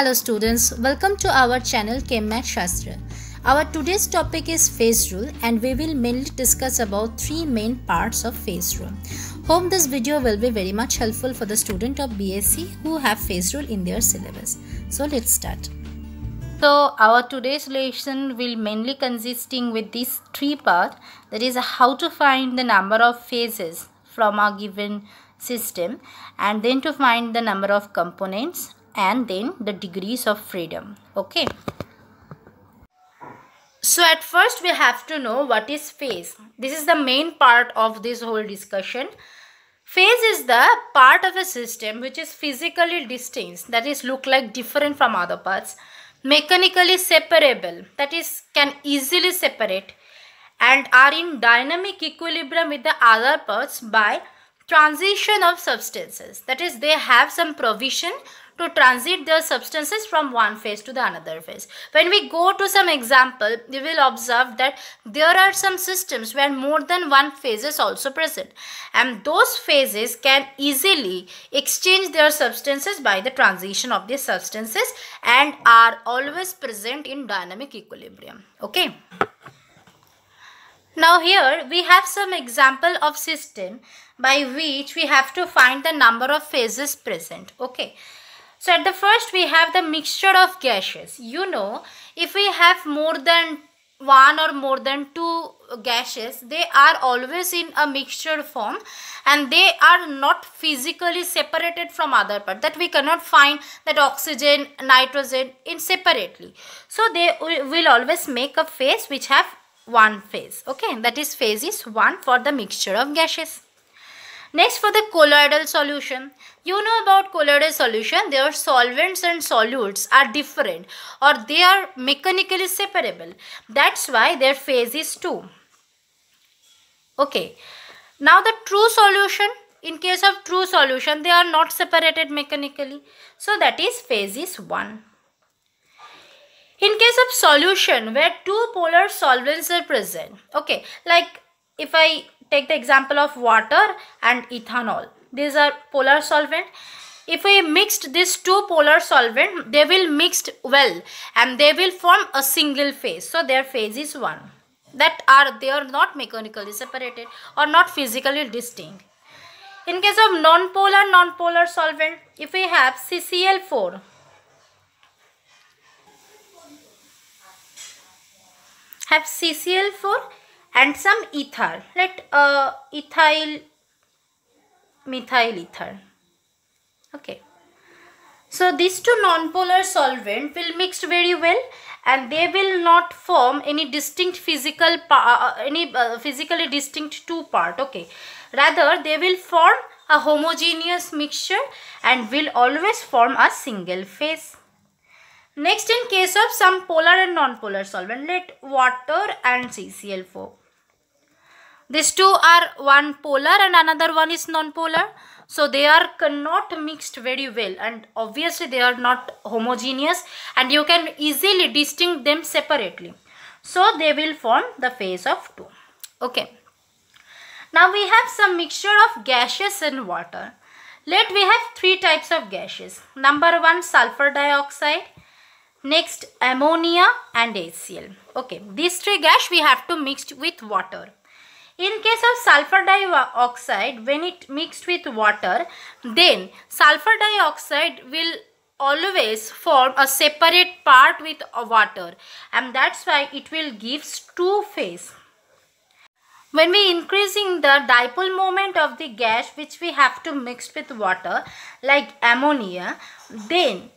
Hello students, welcome to our channel Chem-Math Shastra. Our today's topic is phase rule and we will mainly discuss about three main parts of phase rule. Hope this video will be very much helpful for the student of BSc who have phase rule in their syllabus. So let's start. So our today's lesson will mainly consisting with these three parts, that is how to find the number of phases from a given system, and then to find the number of components, and then the degrees of freedom. Okay, so at first we have to know what is phase. This is the main part of this whole discussion. Phase is the part of a system which is physically distinct, that is look like different from other parts, mechanically separable, that is can easily separate, and are in dynamic equilibrium with the other parts by transition of substances, that is they have some provision to transit their substances from one phase to the another phase. When we go to some example, you will observe that there are some systems where more than one phase is also present, and those phases can easily exchange their substances by the transition of these substances and are always present in dynamic equilibrium. Okay. Now here we have some example of system by which we have to find the number of phases present. Okay. So at the first we have the mixture of gases. You know, if we have more than one or more than two gases, they are always in a mixture form and they are not physically separated from other part, that we cannot find that oxygen, nitrogen in separately. So they will always make a phase which have one phase. Okay, that is phase is 1 for the mixture of gases. Next, for the colloidal solution, you know about colloidal solution, their solvents and solutes are different or they are mechanically separable. That's why their phase is 2. Okay. Now the true solution, in case of true solution, they are not separated mechanically. So that is phase is 1. In case of solution where two polar solvents are present, okay, like if I take the example of water and ethanol, these are polar solvent. If we mixed these two polar solvent, they will mixed well and they will form a single phase. So their phase is 1. They are not mechanically separated or not physically distinct. In case of non-polar solvent, if we have CCl4, and some ether, methyl ether. Okay, so these two non-polar solvent will mix very well and they will not form any distinct physically distinct two part. Okay, rather they will form a homogeneous mixture and will always form a single phase. Next, in case of some polar and non-polar solvent, let water and CCl4. These two are one polar and another one is non-polar. So they are cannot mixed very well and obviously they are not homogeneous and you can easily distinguish them separately. So they will form the phase of 2. Okay. Now we have some mixture of gases and water. We have three types of gases. Number 1, sulfur dioxide. Next, ammonia and HCl. Okay, these three gas we have to mix with water. In case of sulfur dioxide, when it mixed with water, then sulfur dioxide will always form a separate part with water and that's why it will give two phase. When we increasing the dipole moment of the gas which we have to mix with water like ammonia, then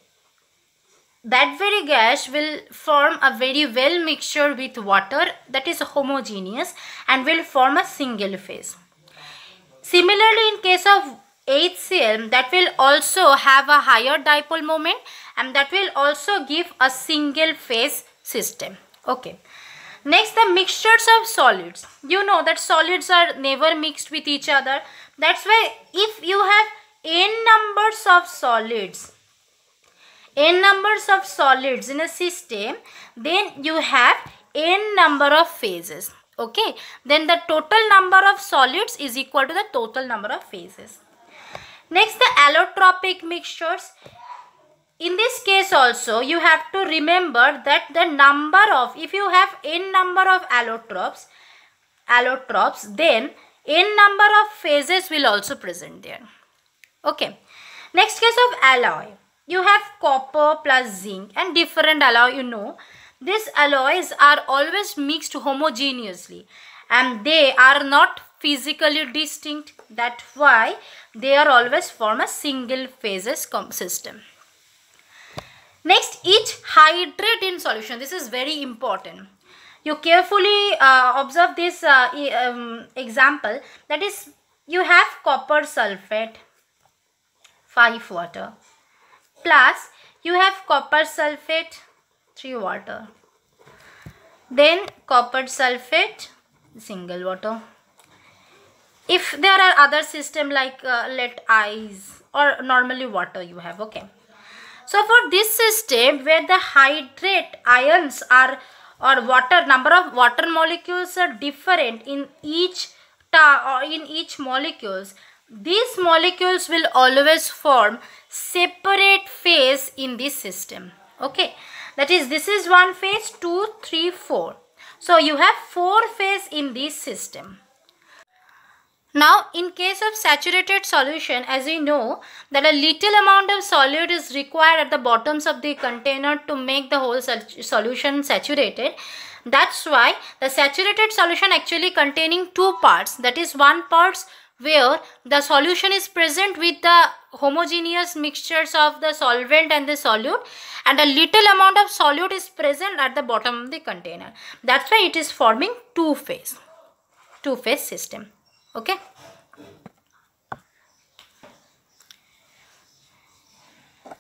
that very gas will form a very well mixture with water, that is homogeneous, and will form a single phase. Similarly, in case of HCl, that will also have a higher dipole moment and that will also give a single phase system. Okay. Next, the mixtures of solids. You know that solids are never mixed with each other. That's why if you have n numbers of solids in a system, then you have n number of phases. Okay, then the total number of solids is equal to the total number of phases. Next, the allotropic mixtures. In this case also you have to remember that the number of, if you have n number of allotropes, then n number of phases will also present there. Okay. Next case of alloy. You have copper plus zinc and different alloy, you know. These alloys are always mixed homogeneously and they are not physically distinct. That's why they are always form a single phases system. Next, each hydrate in solution. This is very important. You carefully observe this example. That is, you have copper sulfate, 5 water, plus you have copper sulfate, 3 water. Then copper sulfate, single water. If there are other system like let ice or normally water you have, okay. So for this system where the hydrate ions are or water, number of water molecules are different in each molecules, these molecules will always form separate phase in this system. Okay, that is, this is one phase, 2, 3, 4. So you have 4 phase in this system. Now, in case of saturated solution, as we know that a little amount of solute is required at the bottoms of the container to make the whole solution saturated. That's why the saturated solution actually containing 2 parts. That is, one part where the solution is present with the homogeneous mixtures of the solvent and the solute, and a little amount of solute is present at the bottom of the container. That's why it is forming 2 phase system. Okay.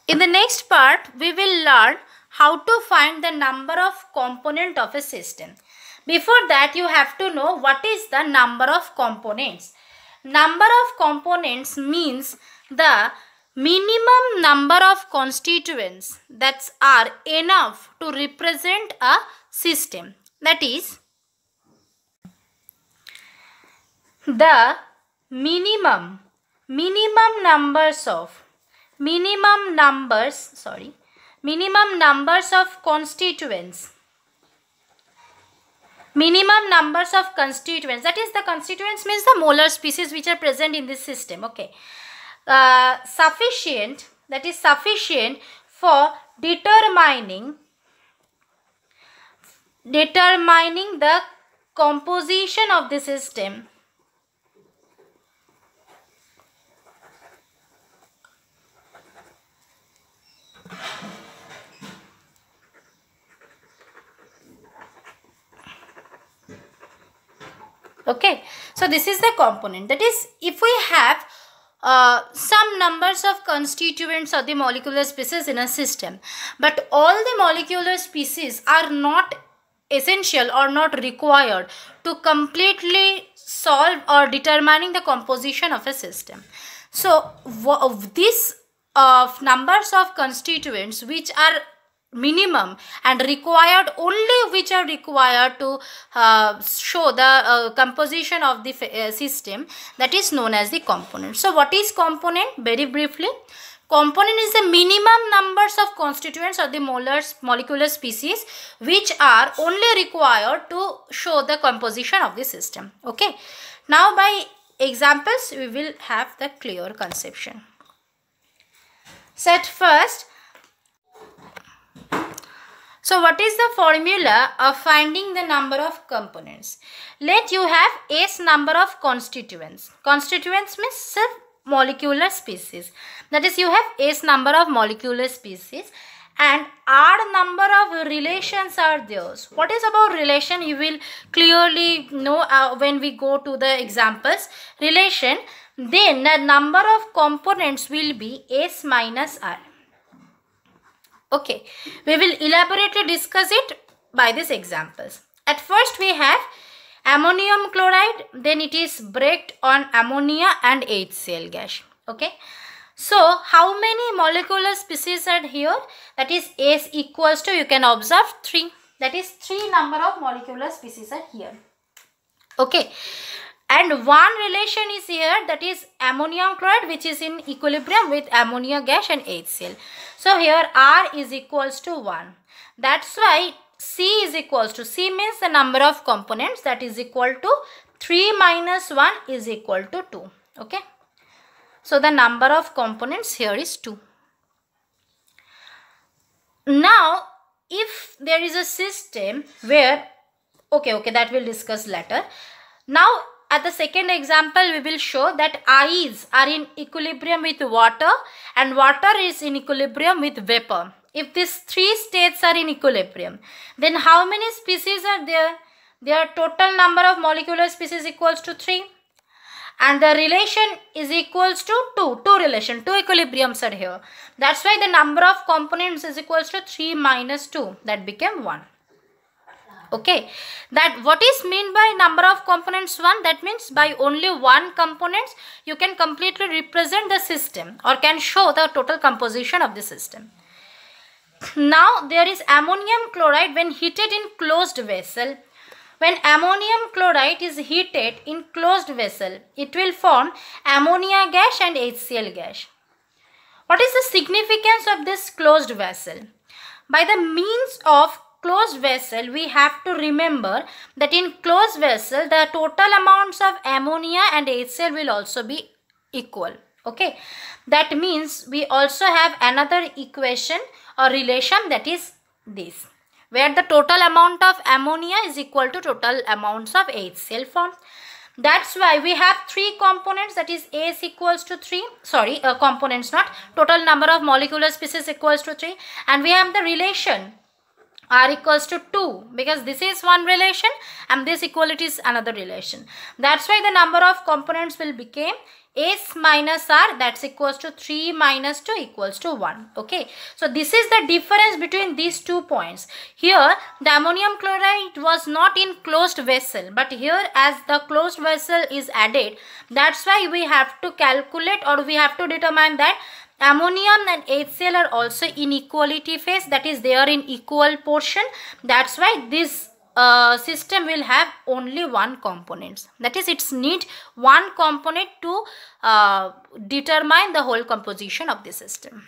In the next part, we will learn how to find the number of component of a system. Before that, you have to know what is the number of components. Number of components means the minimum number of constituents that are enough to represent a system. That is, the minimum numbers of constituents. Minimum numbers of constituents, that is, the constituents means the molar species which are present in this system. Okay, sufficient, that is sufficient for determining the composition of the system. Okay, so this is the component. That is, if we have some numbers of constituents or the molecular species in a system, but all the molecular species are not essential or not required to completely solve or determining the composition of a system. So this numbers of constituents which are minimum and required, only which are required to show the composition of the system, that is known as the component. So what is component? Very briefly, component is the minimum numbers of constituents or the molecular species which are only required to show the composition of the system. Okay, now by examples we will have the clear conception. So at first, so what is the formula of finding the number of components? Let you have S number of constituents. Constituents means molecular species. That is, you have S number of molecular species and R number of relations are there. What is about relation? You will clearly know when we go to the examples. Relation, then the number of components will be S minus R. Okay, we will elaborately discuss it by these examples. At first we have ammonium chloride, then it is breaked on ammonia and HCl gas. Okay, so how many molecular species are here? That is S equals to, you can observe 3. That is 3 number of molecular species are here. Okay, And one relation is here, that is ammonium chloride, which is in equilibrium with ammonia gas and HCl. So here R is equals to 1. That's why C is equals to, C means the number of components, that is equal to 3 minus 1 is equal to 2. Okay. So the number of components here is 2. Now if there is a system where, okay, that we'll discuss later. Now at the second example, we will show that ions are in equilibrium with water and water is in equilibrium with vapor. If these three states are in equilibrium, then how many species are there? Their total number of molecular species equals to 3. And the relation is equals to 2. Two equilibriums are here. That's why the number of components is equals to 3 minus 2. That became 1. Okay, that what is mean by number of components 1? That means by only one component you can completely represent the system or can show the total composition of the system. Now there is ammonium chloride when heated in closed vessel. When ammonium chloride is heated in closed vessel, it will form ammonia gas and HCl gas. What is the significance of this closed vessel? By the means of closed vessel, we have to remember that in closed vessel, the total amounts of ammonia and HCl will also be equal. Okay, that means we also have another equation or relation, that is this, where the total amount of ammonia is equal to total amounts of HCl formed. That's why we have three components, that is A is equals to 3, components not, total number of molecular species equals to 3, and we have the relation R equals to 2, because this is one relation and this equality is another relation. That's why the number of components will become S minus R, that's equals to 3 minus 2 equals to 1. Okay, so this is the difference between these 2 points. Here the ammonium chloride was not in closed vessel, but here as the closed vessel is added, that's why we have to calculate or we have to determine that ammonium and HCl are also in equality phase, that is they are in equal portion. That's why this system will have only one component, that is it's need one component to determine the whole composition of the system.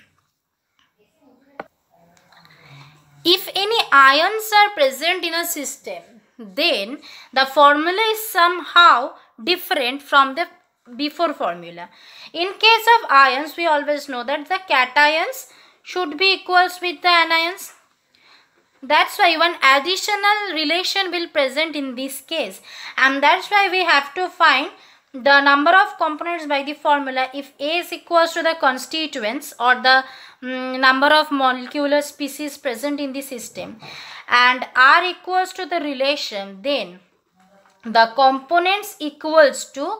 If any ions are present in a system, then the formula is somehow different from the before formula. In case of ions, we always know that the cations should be equals with the anions. That's why one additional relation will present in this case, and that's why we have to find the number of components by the formula. If A is equals to the constituents or the number of molecular species present in the system and R equals to the relation, then the components equals to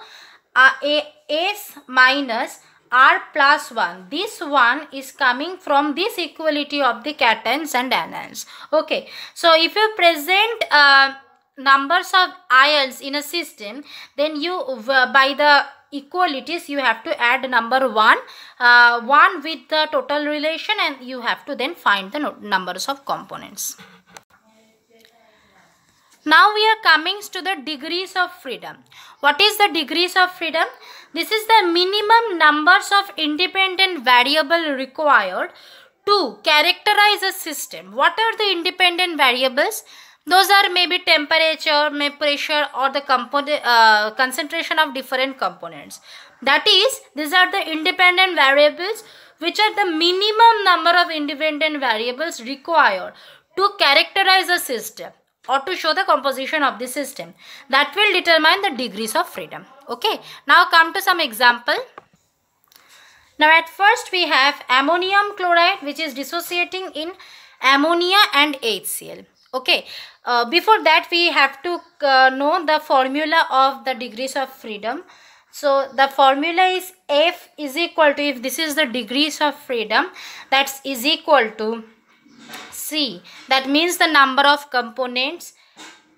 S minus R plus 1. This one is coming from this equality of the cations and anions. Okay, so if you present numbers of ions in a system, then you by the equalities you have to add number 1 with the total relation, and you have to then find the numbers of components. Now we are coming to the degrees of freedom. What is the degrees of freedom? This is the minimum numbers of independent variable required to characterize a system. What are the independent variables? Those are maybe temperature, maybe pressure, or the concentration of different components. That is, these are the independent variables which are the minimum number of independent variables required to characterize a system or to show the composition of the system. That will determine the degrees of freedom. Okay, now come to some example. Now at first we have ammonium chloride which is dissociating in ammonia and HCl. Okay, before that we have to know the formula of the degrees of freedom. So the formula is F is equal to, if this is the degrees of freedom, that's is equal to C, that means the number of components,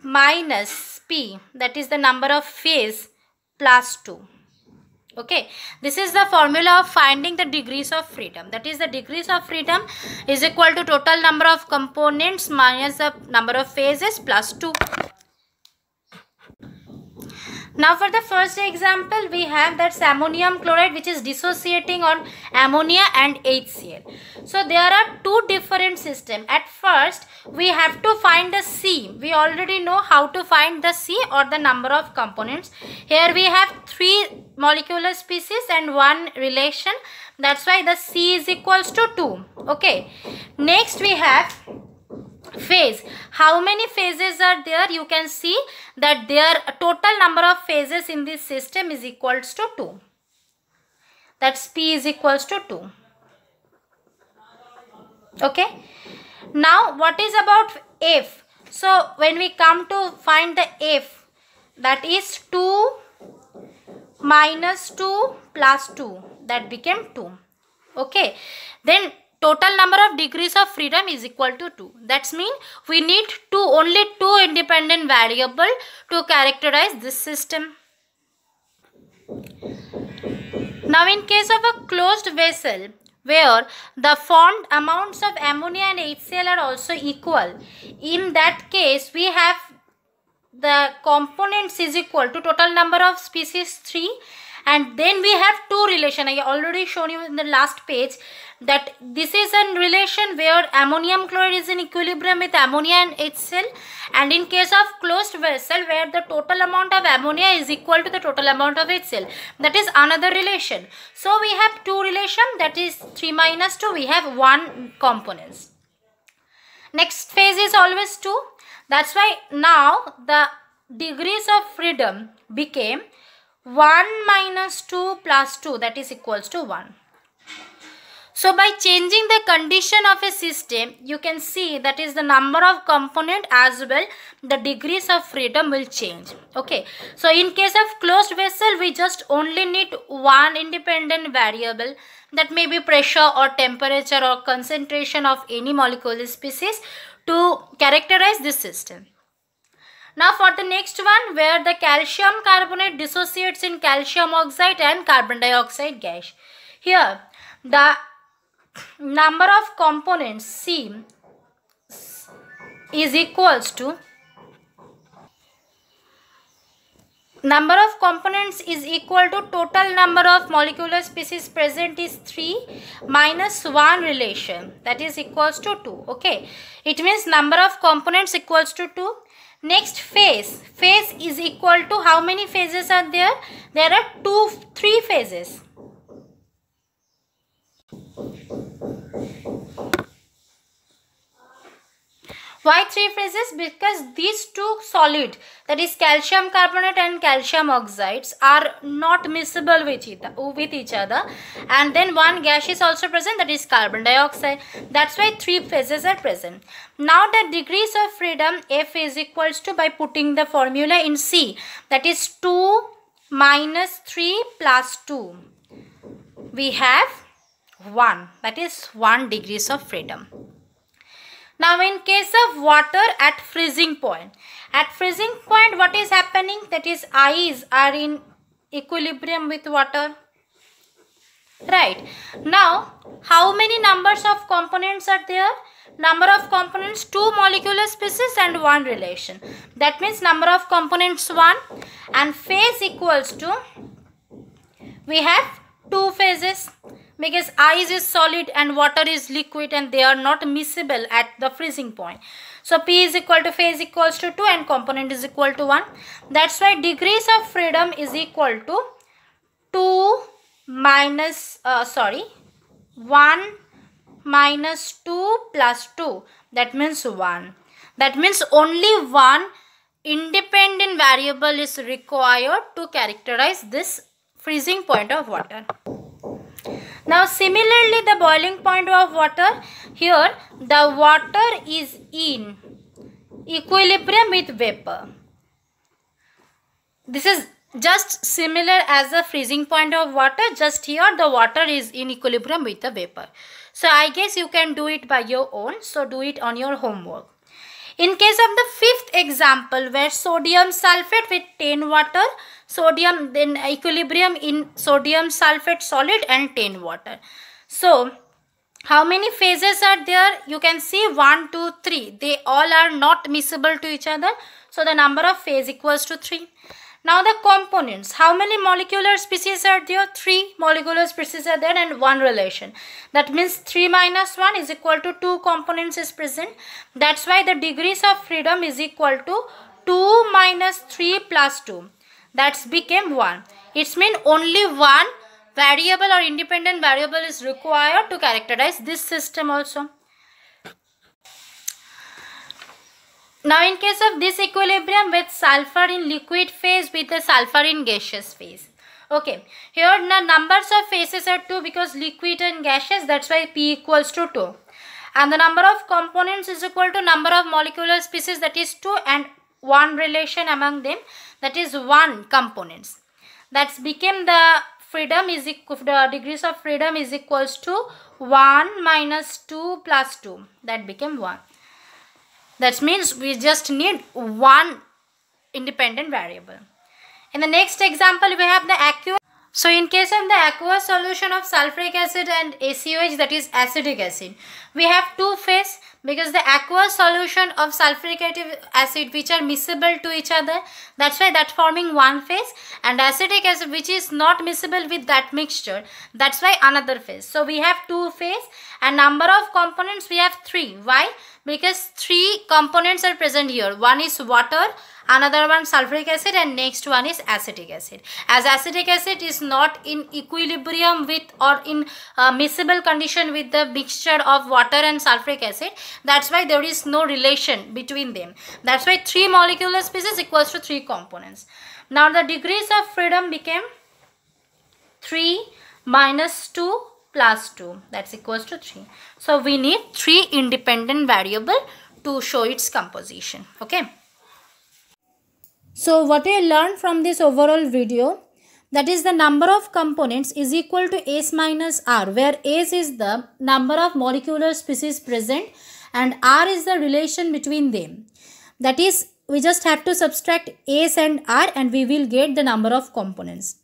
minus P, that is the number of phase, plus 2. Okay, this is the formula of finding the degrees of freedom. That is, the degrees of freedom is equal to total number of components minus the number of phases plus 2. Now for the first example, we have that ammonium chloride which is dissociating on ammonia and HCl. So there are two different systems. At first, we have to find the C. We already know how to find the C or the number of components. Here we have 3 molecular species and 1 relation. That's why the C is equals to 2. Okay. Next we have phase. How many phases are there? You can see that their total number of phases in this system is equals to 2. That's P is equals to 2. Okay. Now what is about F? So when we come to find the F, that is 2 minus 2 plus 2, that became 2. Okay. Then total number of degrees of freedom is equal to 2. That means we need only two independent variables to characterize this system. Now in case of a closed vessel where the formed amounts of ammonia and HCl are also equal, in that case we have the components is equal to total number of species 3, and then we have two relation. I already shown you in the last page that this is a relation where ammonium chloride is in equilibrium with ammonia and HCl, and in case of closed vessel where the total amount of ammonia is equal to the total amount of HCl, that is another relation. So we have two relation, that is 3 minus 2, we have 1 components. Next phase is always 2. That's why now the degrees of freedom became 1 minus 2 plus 2, that is equals to 1. So by changing the condition of a system, you can see that is the number of component as well, the degrees of freedom will change. Okay. So in case of closed vessel, we just only need one independent variable, that may be pressure or temperature or concentration of any molecular species, to characterize this system. Now for the next one, where the calcium carbonate dissociates in calcium oxide and carbon dioxide gas. Here the number of components C is equals to total number of molecular species present is 3 minus 1 relation, that is equals to 2. Okay, it means number of components equals to 2. Next phase is equal to how many phases are there? There are 3 phases. Why 3 phases? Because these two solid, that is calcium carbonate and calcium oxides, are not miscible with each other, and then one gas is also present, that is carbon dioxide. That's why 3 phases are present. Now the degrees of freedom F is equals to, by putting the formula in C, that is 2 minus 3 plus 2, we have 1, that is 1 degrees of freedom. Now in case of water at freezing point, what is happening? That is ice are in equilibrium with water. Right. Now how many numbers of components are there? Number of components 2 molecular species and 1 relation. That means number of components 1, and phase equals to, we have 2 phases. Because ice is solid and water is liquid and they are not miscible at the freezing point. So P is equal to phase equals to 2 and component is equal to 1. That's why degrees of freedom is equal to 1 minus 2 plus 2. That means 1. That means only one independent variable is required to characterize this freezing point of water. Now similarly the boiling point of water, here the water is in equilibrium with vapor. This is just similar as the freezing point of water, just here the water is in equilibrium with the vapor. So I guess you can do it by your own, so do it on your homework. In case of the 5th example, where sodium sulfate with 10 water, sodium, then equilibrium in sodium sulfate solid and 10 water. So how many phases are there? You can see 1, 2, 3. They all are not miscible to each other. So the number of phase equals to 3. Now the components. How many molecular species are there? 3 molecular species are there and 1 relation. That means 3 minus 1 is equal to 2 components is present. That's why the degrees of freedom is equal to 2 minus 3 plus 2. That's became 1. It means only one variable or independent variable is required to characterize this system also. Now in case of this equilibrium with sulfur in liquid phase with the sulfur in gaseous phase. Okay, here the numbers of phases are 2 because liquid and gaseous, that's why P equals to 2. And the number of components is equal to number of molecular species, that is 2, and 1 relation among them, that is 1 components. That's became the freedom is equal, the degrees of freedom is equals to 1 minus 2 plus 2. That became 1. That means we just need one independent variable. In the next example, we have the aqueous. So in case of the aqueous solution of sulfuric acid and ACOH, that is acetic acid, we have 2 phase because the aqueous solution of sulfuric acid which are miscible to each other, that's why that forming 1 phase, and acetic acid which is not miscible with that mixture, that's why another phase. So we have 2 phase and number of components we have 3. Why? Because 3 components are present here. One is water, another one sulfuric acid, and next one is acetic acid. As acetic acid is not in equilibrium with or in miscible condition with the mixture of water and sulfuric acid, that's why there is no relation between them. That's why 3 molecular species equals to 3 components. Now the degrees of freedom became 3 minus 2 plus 2, that's equals to 3. So we need 3 independent variable to show its composition. Okay. So what we learned from this overall video, that is the number of components is equal to S minus R, where S is the number of molecular species present and R is the relation between them. That is, we just have to subtract S and R and we will get the number of components.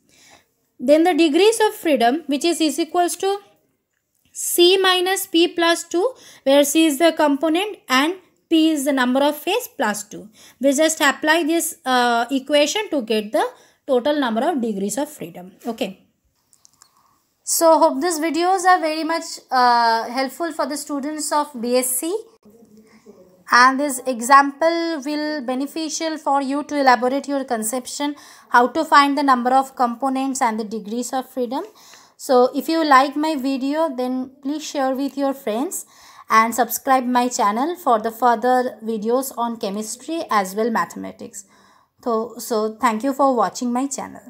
Then the degrees of freedom, which is equals to C minus P plus 2, where C is the component and P is the number of phase plus 2. We just apply this equation to get the total number of degrees of freedom. Okay. So hope these videos are very much helpful for the students of BSc. And this example will beneficial for you to elaborate your conception, how to find the number of components and the degrees of freedom. So if you like my video, then please share with your friends and subscribe my channel for the further videos on chemistry as well mathematics. So thank you for watching my channel.